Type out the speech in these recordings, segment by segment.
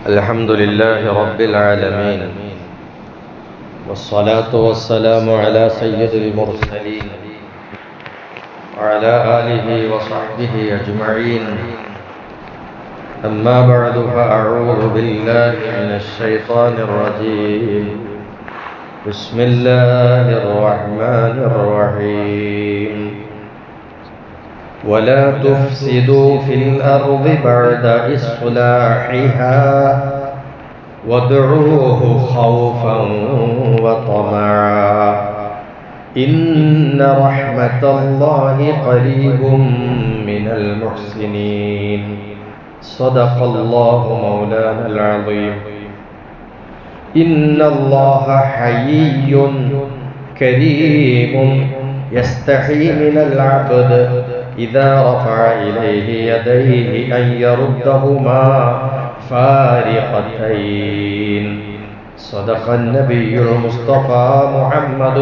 الحمد لله رب العالمين، والصلاة والسلام على سيد المرسلين وعلى آله وصحبه أجمعين. أما بعد، فأعوذ بالله من الشيطان الرجيم. بسم الله الرحمن الرحيم. ولا تفسدوا في الأرض بعد إصلاحها وادعوه خوفا وطمعا إن رحمة الله قريب من المحسنين. صدق الله مولانا العظيم. إن الله حيي كريم يستحي من العبد إذا رفع إليه يديه أن يردهما فارقتين. صدق النبي المصطفى محمد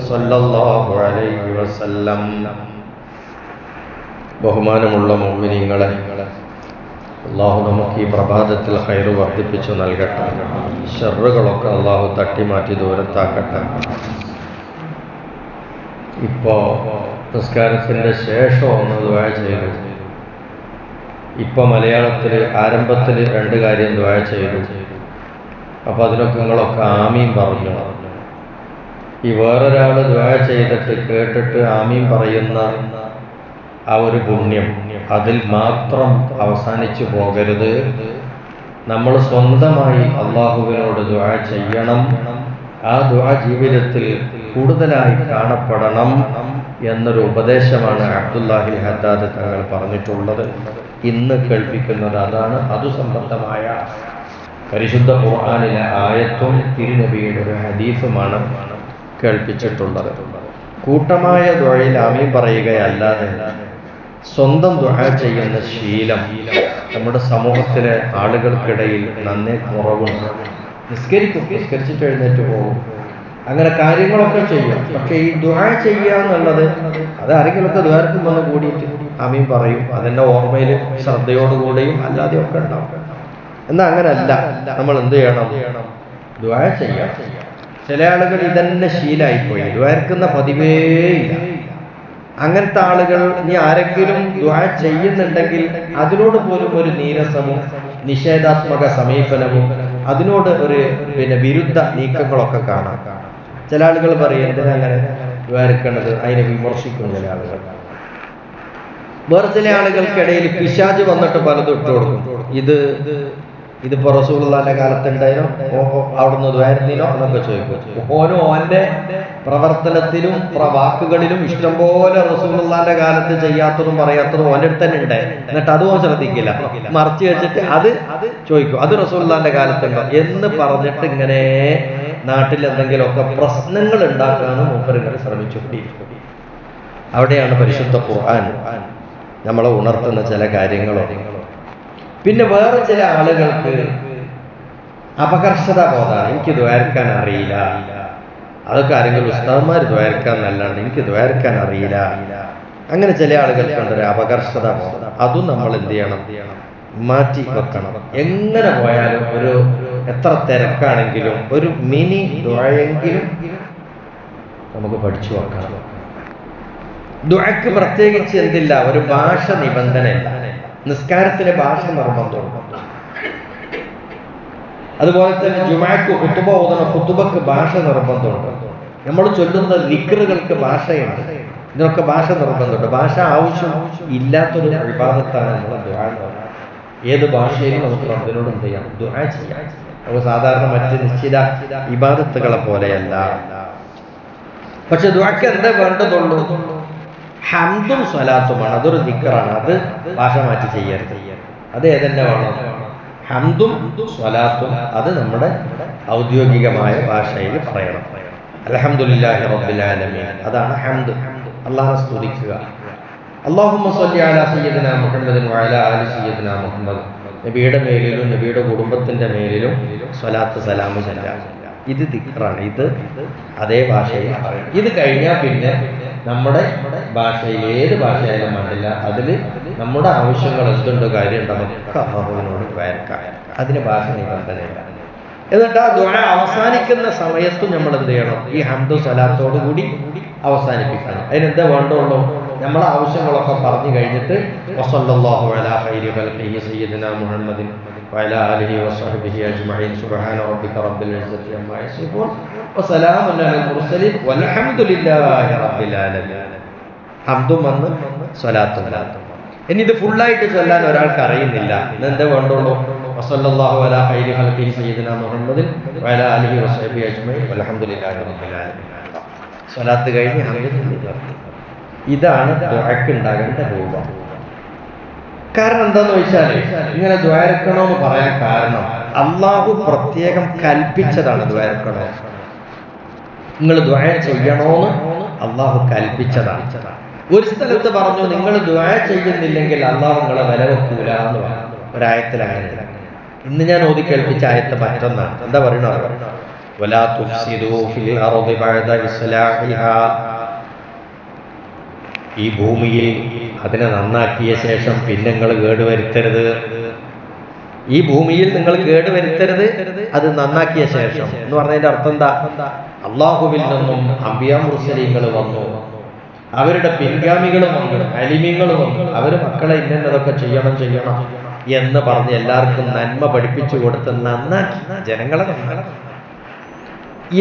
صلى الله عليه وسلم. ബഹുമാനമുള്ള മുഅ്മിനീങ്ങളെ, അല്ലാഹു നമുക്ക് ഈ പ്രഭാതത്തിൽ ഖൈറ് വർദ്ധിപ്പിച്ചു നൽകട്ടെ. ശർറുകളൊക്കെ അല്ലാഹു തട്ടിമാറ്റി ദൂരത്താക്കട്ടെ. ഇപ്പോൾ നിസ്കാരത്തിൻ്റെ ശേഷം ഒന്ന് ദുആ ചെയ്തു. ഇപ്പോൾ മലയാളത്തിൽ ആരംഭത്തിൽ 2 കാര്യം ദുആ ചെയ്തു. അപ്പോൾ അതിനൊക്കെ നിങ്ങളൊക്കെ ആമീൻ പറഞ്ഞു. ഈ വേറൊരാൾ ദുആ ചെയ്തിട്ട് കേട്ടിട്ട് ആമീൻ പറയുന്ന ആ ഒരു പുണ്യം അതിൽ മാത്രം അവസാനിച്ചു പോകരുത്. നമ്മൾ സ്വന്തമായി അള്ളാഹുവിനോട് ദുആ ചെയ്യണം. ആ ദുആ ജീവിതത്തിൽ കൂടുതലായി കാണപ്പെടണം എന്നൊരു ഉപദേശമാണ് അബ്ദുല്ലാഹിൽ ഹദ്ദാദ് തങ്ങൾ പറഞ്ഞിട്ടുള്ളത്. ഇന്ന് കേൾപ്പിക്കുന്നത് അതാണ്. അതു സംബന്ധമായ പരിശുദ്ധ ഖുർആനിലെ ആയത്തും തിരുനബിയുടെ ഒരു ഹദീസുമാണ് കേൾപ്പിച്ചിട്ടുള്ളത്. കൂട്ടമായ ദുആയിൽ ആമീൻ പറയുകയല്ലാതെ സ്വന്തം ദുആ ചെയ്യുന്ന ശീലം നമ്മുടെ സമൂഹത്തിലെ ആളുകൾക്കിടയിൽ നന്നേ കുറവുണ്ട്. നിസ്കരിച്ചിട്ട് എഴുന്നേറ്റ് പോകും, അങ്ങനെ കാര്യങ്ങളൊക്കെ ചെയ്യും. പക്ഷെ ഈ ദുആ ചെയ്യുക എന്നുള്ളത് അത് ആരെങ്കിലുമൊക്കെ ദ്വാരത്തിൽ വന്ന് കൂടിയിട്ട് ആമീൻ പറയും. അതിൻ്റെ ഓർമ്മയിൽ ശ്രദ്ധയോടുകൂടിയും അല്ലാതെയും ഒക്കെ ഉണ്ടാവും. എന്നാൽ അങ്ങനല്ല. നമ്മൾ എന്ത് ചെയ്യണം? ദുആ ചെയ്യാം. ചില ആളുകൾ ഇതന്നെ ശീലമായിപ്പോയി, ദ്വാരക്കുന്ന പതിവേ ഇല്ല. അങ്ങനത്തെ ആളുകൾ ഇനി ആരെങ്കിലും ദുആ ചെയ്യുന്നുണ്ടെങ്കിൽ അതിനോട് പോലും ഒരു നീരസവും നിഷേധാത്മക സമീപനവും അതിനോട് ഒരു വിരുദ്ധ നീക്കങ്ങളൊക്കെ കാണാം. ചില ആളുകൾ പറയും എന്തിനാ അങ്ങനെ ദ്വാരക്കേണ്ടത്, അതിനെ വിമർശിക്കും ചില ആളുകൾ. വേറെ ചില ആളുകൾക്കിടയിൽ പിശാച് വന്നിട്ട് പലതും ഇട്ട് കൊടുക്കും. ഇതിപ്പോ റസൂലുള്ളാഹിന്റെ കാലത്തുണ്ടായിരുന്നോ, അവിടുന്ന് ദ്വാരുന്നില്ലോ എന്നൊക്കെ ചോദിക്കും. ഓന്റെ പ്രവർത്തനത്തിലും വാക്കുകളിലും ഇഷ്ടംപോലെ റസൂലുള്ളാഹിന്റെ കാലത്ത് ചെയ്യാത്തതും പറയാത്തതും ഓൻ്റെ അടുത്ത് തന്നെ ഉണ്ട്. എന്നിട്ട് അതും ശ്രദ്ധിക്കില്ല, മറച്ചു വെച്ചിട്ട് അത് ചോദിക്കും, അത് റസൂലുള്ളാഹിന്റെ കാലത്തുണ്ടോ എന്ന് പറഞ്ഞിട്ട് ഇങ്ങനെ നാട്ടിൽ എന്തെങ്കിലുമൊക്കെ പ്രശ്നങ്ങൾ ഉണ്ടാക്കാനും മൂപ്പരിങ്ങനെ ശ്രമിച്ചുകൊണ്ടിരിക്കും. അവിടെയാണ് പരിശുദ്ധ ഖുർആൻ നമ്മളെ ഉണർത്തുന്ന ചില കാര്യങ്ങളോ. പിന്നെ വേറെ ചില ആളുകൾക്ക് അപകർഷത ബോധമാണ്. എനിക്ക് ദ്വാരക്കാൻ അറിയില്ല, അതൊക്കെ ആരെങ്കിലും ഉസ്താദന്മാർ ദ്വാരക്കാൻ നല്ലാണ്ട് എനിക്ക് ദ്വാരക്കാൻ അറിയില്ല. അങ്ങനെ ചില ആളുകൾക്കുണ്ടൊരു അപകർഷത ബോധം. അതും നമ്മൾ എന്ത് ചെയ്യണം? മാറ്റി വെക്കണം. എങ്ങനെ പോയാലും ഒരു എത്ര തിരക്കാണെങ്കിലും ഒരു മിനി ദുആയെങ്കിലും നമുക്ക് പഠിച്ചു വെക്കണം. ദുആക്ക് പ്രത്യേകിച്ച് എന്തില്ല, ഒരു ഭാഷ നിബന്ധനയില്ല. നിസ്കാരത്തിന് ഭാഷ നിർബന്ധമുണ്ട്. അതുപോലെ തന്നെ ജുമാക്ക് ഖുതുബ ഓതണം, ഖുതുബക്ക് ഭാഷ നിർബന്ധമുണ്ട്. നമ്മൾ ചൊല്ലുന്ന ദിക്റുകൾക്ക് ഭാഷയുണ്ട്. ഇതിനൊക്കെ ഭാഷ നിർബന്ധമുണ്ട്. ഭാഷ ആവശ്യം ഇല്ലാത്തൊരു ഇബാദത്താണ് നമ്മൾ ദുആ. ഏത് ഭാഷയിലും നമുക്ക് റബ്ബിനോട് എന്ത് ചെയ്യാം? ദുആ ചെയ്യാം. നമുക്ക് സാധാരണ മറ്റ് നിശ്ചിത ഇബാദത്തുകളെ പോലെയല്ല. പക്ഷെ ദുആക്ക് എന്താ വേണ്ടതുള്ളൂ? ഹംദും സ്വലാത്തുമാണ്. അതൊരു ദിക്റാണ്. അത് ഭാഷ മാറ്റി ചെയ്യരുത്. അത് ഏതെന്നെ വേണം? ഹംദും സ്വലാത്തും. അത് നമ്മുടെ ഔദ്യോഗികമായ ഭാഷയിൽ പറയണം. അൽഹംദുലില്ലാഹി റബ്ബിൽ ആലമീൻ. അതാണ് ഹംദ്. അല്ലാഹുവെ സ്തുതിക്കുക. അല്ലാഹുമ്മ സ്വല്ലി അലാ സയ്യിദിനാ മുഹമ്മദിൻ വഅലാ ആലി സയ്യിദിനാ മുഹമ്മദ്. നബിയുടെ മേലിലും നബിയുടെ കുടുംബത്തിന്റെ മേലിലും സ്വലാത്ത് സലാം ചെല്ലാം. ഇത് ദിക്റാണ്. ഇത് അതേ ഭാഷയിൽ പറയും. ഇത് കഴിഞ്ഞാൽ പിന്നെ നമ്മുടെ ഭാഷയിൽ ഏത് ഭാഷയായാലും വേണ്ടില്ല, അതിൽ നമ്മുടെ ആവശ്യങ്ങൾ എന്തുണ്ടോ കാര്യമുണ്ടോ ഒക്കെ അല്ലാഹുവിനോട് ദ്വാരക്കാം. അതിന് ഭാഷ നിബന്ധനയില്ല. എന്നിട്ട് ആ ദുആ അവസാനിക്കുന്ന സമയത്തും നമ്മൾ എന്ത് ചെയ്യണം? ഈ ഹംദും സ്വലാത്തോടു കൂടി അവസാനിപ്പിക്കണം. അതിനെന്താ വേണ്ടുള്ളൂ? നമ്മളെ ആവശ്യങ്ങളൊക്കെ പറഞ്ഞു കഴിഞ്ഞിട്ട് വസല്ലല്ലാഹു അലാ ഖൈരി ഖൽഖിഹി സയ്യിദിനാ മുഹമ്മദിൻ വഅലാ ആലിഹി വസ്വഹ്ബിഹി അജ്മഈൻ സുബ്ഹാന റബ്ബിക റബ്ബിൽ ഇസ്സത്തി അമ്മാ യസിഫൂൻ വസലാമുൻ അലൽ മുർസലീൻ വൽഹംദുലില്ലാഹി റബ്ബിൽ ആലമീൻ. ഹംദും വന്ന് സ്വലാത്തും. ഇനി ഇത് ഫുള്ളായിട്ട് ചൊല്ലാൻ ഒരാൾക്ക് അറിയുന്നില്ല, ഇന്നെന്താ വേണ്ടുള്ളൂ? വസല്ലല്ലാഹു അലാ ഖൈരി ഖൽഖിഹി സയ്യിദിനാ മുഹമ്മദിൻ വഅലാ ആലിഹി വസ്വഹ്ബിഹി അജ്മഈൻ വൽഹംദുലില്ലാഹി റബ്ബിൽ ആലമീൻ. സ്വലാത്ത് കഴിഞ്ഞ് ഹംദ്. ഇതാണ് ദുആക്ക് ഉണ്ടാകേണ്ട രൂപം. കാരണം എന്താന്ന് വെച്ചാൽ ഇങ്ങനെ ദ്വാരക്കണമെന്ന് പറയാൻ കാരണം അള്ളാഹു പ്രത്യേകം കൽപ്പിച്ചതാണ്. ദ്വാരക്കണോ, നിങ്ങൾ ദ്വാര ചെയ്യണോന്ന് അള്ളാഹു കൽപ്പിച്ചതാണ്. ഒരു സ്ഥലത്ത് പറഞ്ഞു നിങ്ങൾ ദ്വാര ചെയ്യുന്നില്ലെങ്കിൽ അള്ളാഹു നിങ്ങളെ വില വെക്കൂല എന്ന് പറഞ്ഞു. ഒരായത്തിലാണ്. ഇന്ന് ഞാൻ ഓതി കേൾപ്പിച്ച ആയത്ത് മറ്റൊന്നാണ്. എന്താ പറയുന്നത്? വലാ തുഫ്സിദൂ ഫിൽ അർദി ബഅദ ഇസ്ലാഹിഹാ. ഈ ഭൂമിയിൽ അതിനെ നന്നാക്കിയ ശേഷം പിന്നെ നിങ്ങൾ കേടുവരുത്തരുത്. ഈ ഭൂമിയിൽ നിങ്ങൾ കേടുവരുത്തരുത്, അത് നന്നാക്കിയ ശേഷം എന്ന് പറഞ്ഞതിന്റെ അർത്ഥം എന്താ? അള്ളാഹുവിൽ നിന്നും അംബിയാ മുർസലീങ്ങൾ വന്നു, അവരുടെ പിൻഗാമികൾ വന്നു, അലിമീങ്ങൾ വന്നു, അവർ മക്കളെ ഇന്നതൊക്കെ ചെയ്യണം എന്ന് പറഞ്ഞ് എല്ലാവർക്കും നന്മ പഠിപ്പിച്ചു കൊടുത്ത് നന്നാക്കി ജനങ്ങളെ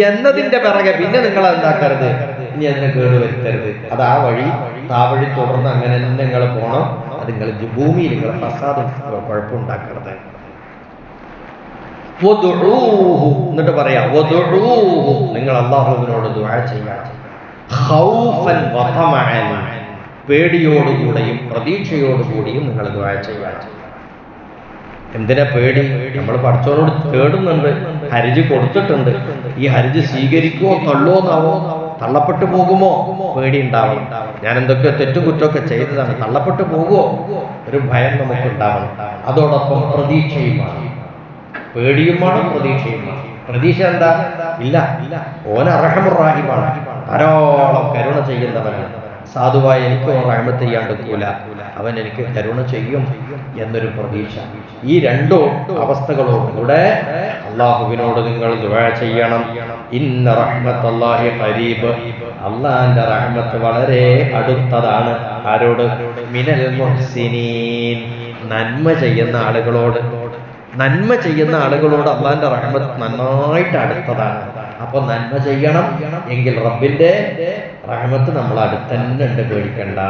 എന്നതിന്റെ പിറകെ പിന്നെ നിങ്ങൾ എന്താക്കരുത്, ഇനി അതിനെ കേടുവരുത്തരുത്. അത് ആ വഴി താവഴി തുടർന്ന് അങ്ങനെ നിങ്ങൾ പോകണം. അത് നിങ്ങൾ ഭൂമിയിൽ നിങ്ങൾ ഫസാദും കുഴപ്പമുണ്ടാക്കരുത്. എന്നിട്ട് പറയാം, നിങ്ങൾ അല്ലാഹുവിനോട് ദുആ ചെയ്യണം. ഖൗഫൻ വതമഅൻ, പേടിയോടുകൂടിയും പ്രതീക്ഷയോടുകൂടിയും നിങ്ങൾ ദുആ ചെയ്യണം. എന്തിനാ പേടി? നമ്മൾ പടച്ചവനോട് തേടുന്നുണ്ട്, ഹർജ് കൊടുത്തിട്ടുണ്ട്. ഈ ഹർജ് സ്വീകരിക്കുമോ തള്ളുമോന്നാവോ, തള്ളപ്പെട്ടു പോകുമോ പേടി ഉണ്ടാവണം. ഞാൻ എന്തൊക്കെ തെറ്റും കുറ്റമൊക്കെ ചെയ്തതാണ്, തള്ളപ്പെട്ടു പോകുമോ ഒരു ഭയം നമുക്ക് ഉണ്ടാവണം. അതോടൊപ്പം പ്രതീക്ഷയുമാണ്. പേടിയും വേണം, പ്രതീക്ഷയും വേണം. പ്രതീക്ഷ എന്താ? ഇല്ല, ഓൻ അർഹമുർ റഹീമാണ്, ധാരാളം കരുണ ചെയ്യുന്നവനാണ്. സാധുവായി എനിക്ക് റഹ്മത്ത് ചെയ്യാണ്ടിരിക്കൂല, അവൻ എനിക്ക് കരുണ ചെയ്യും എന്നൊരു പ്രതീക്ഷ. ഈ രണ്ടു അവസ്ഥകളോടും കൂടെ അള്ളാഹുവിനോട് നിങ്ങൾ ദുആ ചെയ്യണം. ഇന്ന റഹ്മത്തല്ലാഹി ഖരീബ്, അള്ളാഹിന്റെ റഹ്മത്ത് വളരെ അടുത്തതാണ്. ആരോട്? മിനൽ മുഹ്സിനീൻ, നന്മ ചെയ്യുന്ന ആളുകളോട്. നന്മ ചെയ്യുന്ന ആളുകളോട് അള്ളാഹിന്റെ റഹ്മത്ത് നന്നായിട്ട് അടുത്തതാണ്. അപ്പൊ നന്മ ചെയ്യണം എങ്കിൽ റബ്ബിന്റെ റഹ്മത്ത് നമ്മൾ അടുത്ത് തന്നെ ഉണ്ട്, പേടിക്കണ്ട.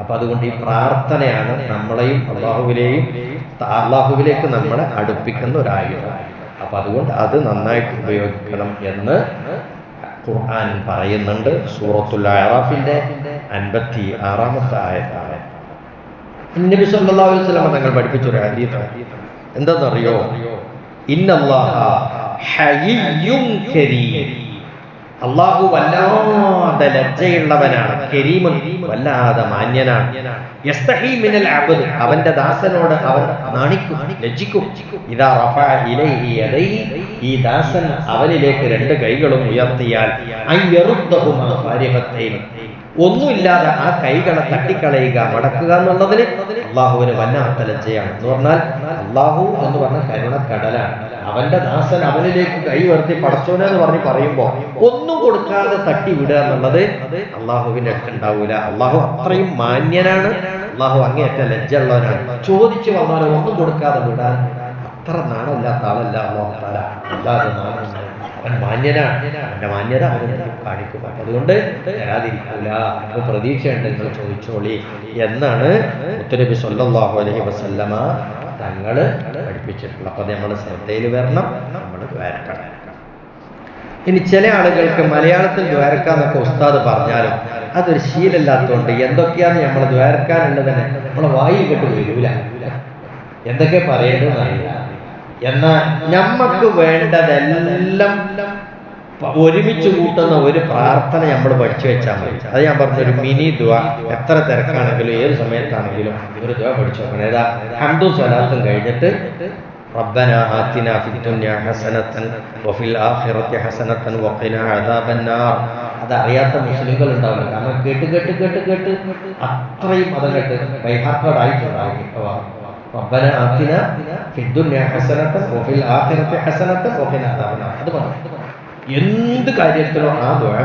അപ്പൊ അതുകൊണ്ട് ഈ പ്രാർത്ഥനയാണ് നമ്മളെയും അള്ളാഹുവിലേക്ക് നമ്മളെ അടുപ്പിക്കുന്ന ഒരായുധം. അപ്പൊ അതുകൊണ്ട് അത് നന്നായിട്ട് ഉപയോഗിക്കണം എന്ന് ഖുർആൻ പറയുന്നുണ്ട്. സൂറത്തുൽ അഅറാഫിന്റെ 56-ാമത്തെ ആയത്താണ്. നബി സല്ലല്ലാഹു അലൈഹി വസല്ലം തങ്ങൾ പഠിപ്പിച്ച ഒരു ഹദീസാണ്. എന്താണെന്നറിയോ? ഇന്നല്ലാഹ ഹയ്യുൻ കരീം, അള്ളാഹു വല്ലാതെ ലജ്ജയുള്ളവനാണ്, കരീമുൻ വല്ലാതെ മാന്യനാണ്. യസ്തഹി മിനൽ അബ്ദ്, അവന്റെ ദാസനോട് അവൻ നാണിക്കും, ലജ്ജിക്കും. ഇദാ റഫഅ ഇലൈഹി യദൈഹി, ഈ ദാസൻ അവനിലേക്ക് രണ്ട് കൈകളും ഉയർത്തിയാൽ അയ്യറുദ്ദഹുമാ ഫാരിഹത്തൈൻ, ഒന്നുമില്ലാതെ ആ കൈകളെ തട്ടിക്കളയുക, മടക്കുക എന്നുള്ളതിന് അള്ളാഹുവിന് വല്ലാത്ത ലജ്ജയാണ്. എന്ന് പറഞ്ഞാൽ അള്ളാഹു എന്ന് പറഞ്ഞ കരുണക്കടലാണ്. അവന്റെ ദാസൻ അവനിലേക്ക് കൈ ഉയർത്തി പടച്ചോനെ എന്ന് പറഞ്ഞ് പറയുമ്പോൾ ഒന്നും കൊടുക്കാതെ തട്ടി വിടുക എന്നുള്ളത് അള്ളാഹുവിന്റെ അടുത്ത് ഉണ്ടാവൂല. അള്ളാഹു അത്രയും മാന്യനാണ്, അള്ളാഹു അങ്ങേയറ്റ ലജ്ജ ഉള്ളവനാണ്. ചോദിച്ചു വന്നാലും ഒന്നും കൊടുക്കാതെ വിടാൻ അത്ര നാണമില്ലാത്ത ആളല്ല അള്ളാഹു തആല. അല്ലാതെ നാണം, അവൻ മാന്യനാണ്, അവന്റെ മാന്യത അവന് കാണിക്കും. അതുകൊണ്ട് തരാതിരിക്കൂല, അത് പ്രതീക്ഷയുണ്ട്, നിങ്ങൾ ചോദിച്ചോളി എന്നാണ് മുത്തുനബി സല്ലല്ലാഹു അലൈഹി വസല്ലമ തങ്ങൾ പഠിപ്പിച്ചിട്ടുള്ളത്. അപ്പൊ നമ്മൾ ശ്രദ്ധയിൽ വരണം, നമ്മൾ ദ്വാരക്കണം. ഇനി ചില ആളുകൾക്ക് മലയാളത്തിൽ ദ്വാരക്കാന്നൊക്കെ ഉസ്താദ് പറഞ്ഞാലും അതൊരു ശീലമില്ലാത്തതുകൊണ്ട് എന്തൊക്കെയാണ് നമ്മൾ ദ്വാരക്കാനുള്ളത് തന്നെ നമ്മളെ വായി കേട്ട് വരൂല, എന്തൊക്കെ പറയേണ്ടതെന്നറിയില്ല. എന്നാൽ നമ്മക്ക് വേണ്ടതെല്ലാം ഒരുമിച്ച് കൂട്ടുന്ന ഒരു പ്രാർത്ഥന നമ്മൾ പഠിച്ചു വെച്ചാൽ മതി. അത് ഞാൻ പറഞ്ഞൊരു മിനി ദുആ, എത്ര തിരക്കാണെങ്കിലും ഏത് സമയത്താണെങ്കിലും ഒരു ദുആ പഠിച്ചു വെക്കണം. ഏതാ? ഹംദും സ്വലാത്തും കഴിഞ്ഞിട്ട് റബ്ബനാ ആതിനാ ഫിദ്ദുനിയ ഹസനത്തൻ വഫിൽ ആഖിറതി ഹസനത്തൻ വഖിനാ അദാബന്നാർ. അതറിയാത്ത മുസ്ലിങ്ങൾ ഉണ്ടാവില്ല. കാരണം കേട്ട് കേട്ട് കേട്ട് കേട്ട് അത്രയും അത് കേട്ട് ബൈഹാർട്ടഡ് ആയിട്ടുണ്ടാവും. റബ്ബനാ ആതിനാ ഫിദ്ദുനിയ ഹസനത്തൻ വഫിൽ ആഖിറതി ഹസനത്തൻ വഖിനാ അദാബന്നാർ. അത് പറഞ്ഞു എന്ത് കാര്യത്തിലും ആ ദുആ.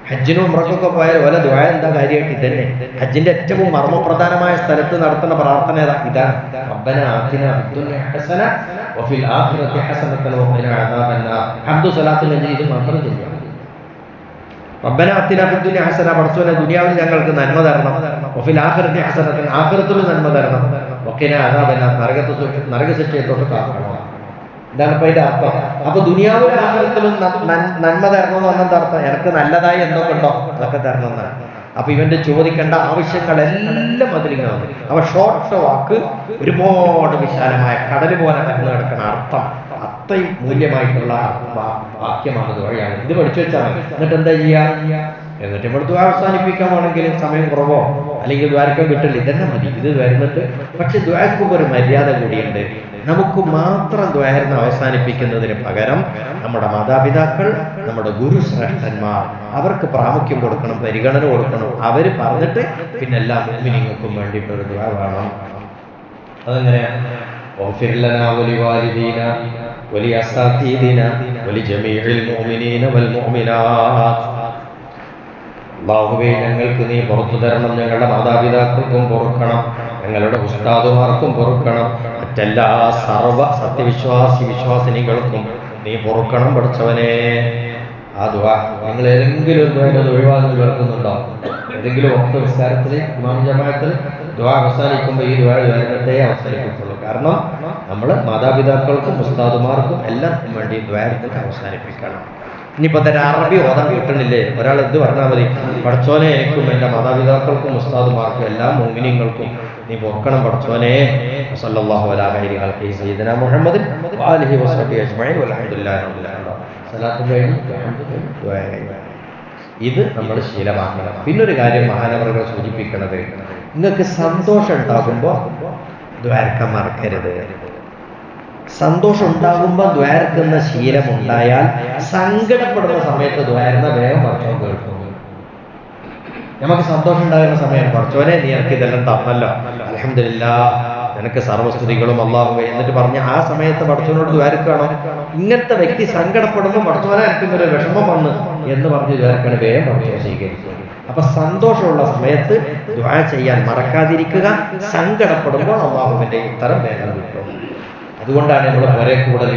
ഹജ്ജിനും ഉംറക്കൊക്കെ പോയാൽ വല്ല ദുആ എന്താ കാര്യമായിട്ട് ഇതന്നെ. ഹജ്ജിന്റെ ഏറ്റവും മർമ്മപ്രധാനമായ സ്ഥലത്ത് നടത്തുന്ന പ്രാർത്ഥന ഇതാണ്. റബ്ബനാ ആതിനാ ഫിദ്ദുനിയ ഹസന വഫിൽ ആഖിറതി ഹസനത്തൻ വഖിനാ അദാബന്നാർ. ഹംദു സ്വലാത്തുൽ നബി ഇത് മാത്രം ചെയ്യാം. റബ്ബനാ ആതിനാ ഫിദ്ദുനിയ ഹസന, പടച്ചോനെ ദുനിയാവിൽ ഞങ്ങൾക്ക് നന്മ തരണം. വഫിൽ ആഖിറതി ഹസനത്തൻ, ആഖിറത്തിൽ നന്മ തരണം. വഖിനാ അദാബന്നാർ, നരകശിക്ഷയെ തൊട്ട് കാക്കണം. ഇതാണ് ഇപ്പൊ അതിന്റെ അർത്ഥം. അപ്പൊ ദുനിയാവിലെ ആഹാരത്തിലും നന്മ തരണമെന്ന് പറഞ്ഞ അർത്ഥം എനിക്ക് നല്ലതായി എന്തൊക്കെ ഉണ്ടോ അതൊക്കെ തരണമെന്നാണ്. അപ്പൊ ഇവന്റെ ചോദിക്കേണ്ട ആവശ്യങ്ങളെല്ലാം അതിലിങ്ങനെ വന്നു. അപ്പൊ ഷോർട്ട് വാക്ക് ഒരുപാട് വിശാലമായ കടൽ പോലെ കടന്നു കിടക്കുന്ന അർത്ഥം അത്രയും മൂല്യമായിട്ടുള്ള വാക്യമാണ് ദുആയാണ്. ഇത് പഠിച്ചു വെച്ചാൽ മതി. എന്നിട്ട് എന്താ ചെയ്യാ? എന്നിട്ട് നമ്മൾ ദുആ അവസാനിപ്പിക്കാനാണെങ്കിൽ സമയം കുറവോ അല്ലെങ്കിൽ ദ്വാരക്കം കിട്ടില്ല, ഇതന്നെ മതി. ഇത് വരുന്നിട്ട് പക്ഷെ ദ്വാരക്ക് ഒരു മര്യാദ കൂടിയുണ്ട്. നമുക്ക് മാത്രം ദ്വാരന്ന് അവസാനിപ്പിക്കുന്നതിന് പകരം നമ്മുടെ മാതാപിതാക്കൾ, നമ്മുടെ ഗുരുശ്രേഷ്ഠന്മാർ, അവർക്ക് പ്രാമുഖ്യം കൊടുക്കണം, പരിഗണന കൊടുക്കണം. അവര് പറഞ്ഞിട്ട് പിന്നെ എല്ലാ മുഅ്മിനീങ്ങൾക്കും വേണ്ടിയിട്ടൊരു ദുആ വേണം. അതെങ്ങനെ? വഗ്ഫിർ ലനാ വലിവാലിദീന വലിഅസ്സാതീദിന വലിജമീഇൽ മുഅ്മിനീന വൽ മുഅ്മിനാത്ത്. അല്ലാഹുവേ, ഞങ്ങൾക്ക് നീ പുറത്തു തരണം, ഞങ്ങളുടെ മാതാപിതാക്കൾക്കും പൊറുക്കണം, ഞങ്ങളുടെ ഉസ്താദുമാർക്കും പൊറുക്കണം, മറ്റെല്ലാ സർവ്വ സത്യവിശ്വാസി വിശ്വാസിനികൾക്കും നീ പൊറുക്കണം പഠിച്ചവനെ. ആ ദുആ നിങ്ങൾ ഏതെങ്കിലും ഒരു ദുആ ഒഴിവാക്കി കേൾക്കുന്നുണ്ടോ? ഏതെങ്കിലും ഒത്ത വിസ്താരത്തിൽ ഇമാം ജമാഅത്തിൽ ദുആ അവസാനിക്കുമ്പോൾ ഈ ദുആ ദുആത്തെ അവസാനിപ്പിക്കുള്ളൂ. കാരണം നമ്മൾ മാതാപിതാക്കൾക്കും ഉസ്താദുമാർക്കും എല്ലാം വേണ്ടി ദുആത്തെ അവസാനിപ്പിക്കണം. ഇനിയിപ്പോൾ തന്നെ അറബി ഓതാൻ കിട്ടണില്ലേ? ഒരാൾ എന്ത് പറഞ്ഞാൽ മതി, പടച്ചോനെ എനിക്കും എൻ്റെ മാതാപിതാക്കൾക്കും ഉസ്താദുമാർക്കും എല്ലാ മുഅ്മിനീങ്ങൾക്കും നീ പൊറുക്കണം പടച്ചോനെ. സല്ലല്ലാഹു അലൈഹി സയ്യിദനാ മുഹമ്മദ് വആലിഹി വസഹ്ബിഹി അജ്മഈൻ വൽഹംദുലില്ലാഹി റബ്ബിൽ ആലമീൻ. സലാത്തും കഴിഞ്ഞു ദുആ കഴിഞ്ഞു. ഇത് നമ്മൾ ശീലമാക്കണം. പിന്നൊരു കാര്യം മഹാനവറുകൾ സൂചിപ്പിക്കുന്നത്, നിങ്ങൾക്ക് സന്തോഷം ഉണ്ടാകുമ്പോൾ ദ്വാരക്കാൻ മറക്കരുത്. സന്തോഷം ഉണ്ടാകുമ്പോൾ ദ്വാരക്കുന്ന ശീലം ഉണ്ടായാൽ സങ്കടപ്പെടുന്ന സമയത്ത് ദ്വാരുന്ന വേഗം പടച്ചോൻ കേൾക്കും. നമുക്ക് സന്തോഷം ഉണ്ടാകുന്ന സമയം പടച്ചോനെ നീ എനിക്ക് ഇതെല്ലാം തന്നല്ലോ, അൽഹംദുലില്ലാഹ്, നിനക്ക് സർവ്വസ്തുതികളും അല്ലാഹുവേ എന്നിട്ട് പറഞ്ഞ് ആ സമയത്ത് പടച്ചോനോട് ദ്വാരക്കാണോ? ഇങ്ങനത്തെ വ്യക്തി സങ്കടപ്പെടുമ്പോൾ പടച്ചോനെ എനിക്കൊരു വിഷമം വന്ന് എന്ന് പറഞ്ഞ് ദ്വാരക്കാണ് വേഗം പടച്ചോൻ സ്വീകരിക്കുക. അപ്പൊ സന്തോഷമുള്ള സമയത്ത് ദുആ ചെയ്യാൻ മറക്കാതിരിക്കുക. സങ്കടപ്പെടുമ്പോൾ അല്ലാഹുവിന്റെ ഉത്തരം വേഗം കിട്ടും. അതുകൊണ്ടാണ് നമ്മൾ ഒരേ കൂടുതൽ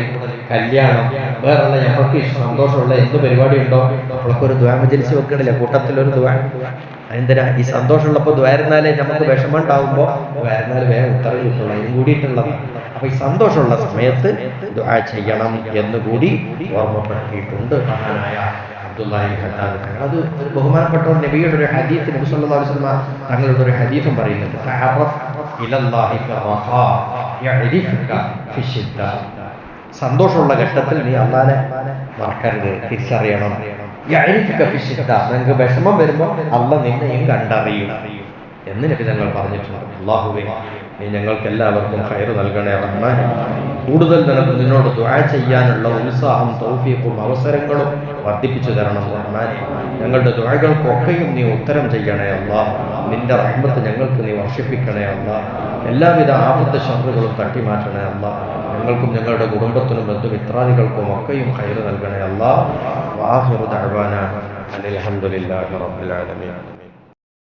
കല്യാണം വേറെയുള്ള ഞങ്ങൾക്ക് സന്തോഷമുള്ള എന്ത് പരിപാടി ഉണ്ടോ നമ്മളൊക്കെ ഒരു ദ്വാ മജ്‌ലിസ് വെക്കണില്ല, കൂട്ടത്തിലൊരു ദ്വാ. എന്തിനാ? ഈ സന്തോഷമുള്ളപ്പോൾ ദ്വാരുന്നാലേ നമുക്ക് വിഷമം ഉണ്ടാകുമ്പോൾ ദ്വാരുന്നാൽ വേഗം ഉത്തരം കിട്ടുള്ളൂ. ഇതും കൂടിയിട്ടുള്ളത്. അപ്പൊ ഈ സന്തോഷമുള്ള സമയത്ത് ദുആ ചെയ്യണം എന്നുകൂടി ഓർമ്മപ്പെടുത്തിയിട്ടുണ്ട് മഹാനായ അബ്ദുല്ലാഹി ഖത്താദ. അത് ബഹുമാനപ്പെട്ട നബിയുടെ ഒരു ഹദീസ്, നബി സല്ലല്ലാഹു അലൈഹി വസല്ലം തങ്ങളുടെ ഒരു ഹദീസും പറയുന്നുണ്ട്, തഅറഫ് ഇലല്ലാഹി ഫറഖാ യഅരിഫുക ഫിശ്ശിദ്ദ. സന്തോഷമുള്ള ഘട്ടത്തിൽ നീ അല്ലാഹനെ മറക്കരുത്, തിരിച്ചറിയണം. യഅരിഫുക ഫിശ്ശിദ്ദ, നിങ്ങൾക്ക് വിഷമം വരുമ്പോൾ അല്ലാഹ് നിന്നെയും കണ്ടറിയും എന്ന് നബി തങ്ങൾ പറഞ്ഞിട്ടുണ്ട്. അല്ലാഹുവേ, നീ ഞങ്ങൾക്ക് എല്ലാവർക്കും ഖൈർ നൽകണേ റഹ്മാനേ. കൂടുതൽ നിന്നോട് ദുആ ചെയ്യാനുള്ള ഉത്സാഹം, തൗഫീഖും അവസരങ്ങളും വർദ്ധിപ്പിച്ചു തരണം റഹ്മാനേ. ഞങ്ങളുടെ ദുആകൾക്കൊക്കെയും നീ ഉത്തരം ചെയ്യണേ അല്ലാഹ്. നിന്റെ റഹ്മത്ത് ഞങ്ങൾക്ക് നീ വർഷിപ്പിക്കണേ അല്ലാഹ്. എല്ലാവിധ ആപത്ത് ശത്രുക്കളും തട്ടിമാറ്റണേ അല്ലാഹ്. ഞങ്ങൾക്കും ഞങ്ങളുടെ കുടുംബത്തിനും ബന്ധുമിത്രാദികൾക്കും ഒക്കെയും ഖൈർ നൽകണേ അല്ലാഹ്. വആഖിറു ദഅ്വാനാ അൽഹംദുലില്ലാഹി റബ്ബിൽ ആലമീൻ.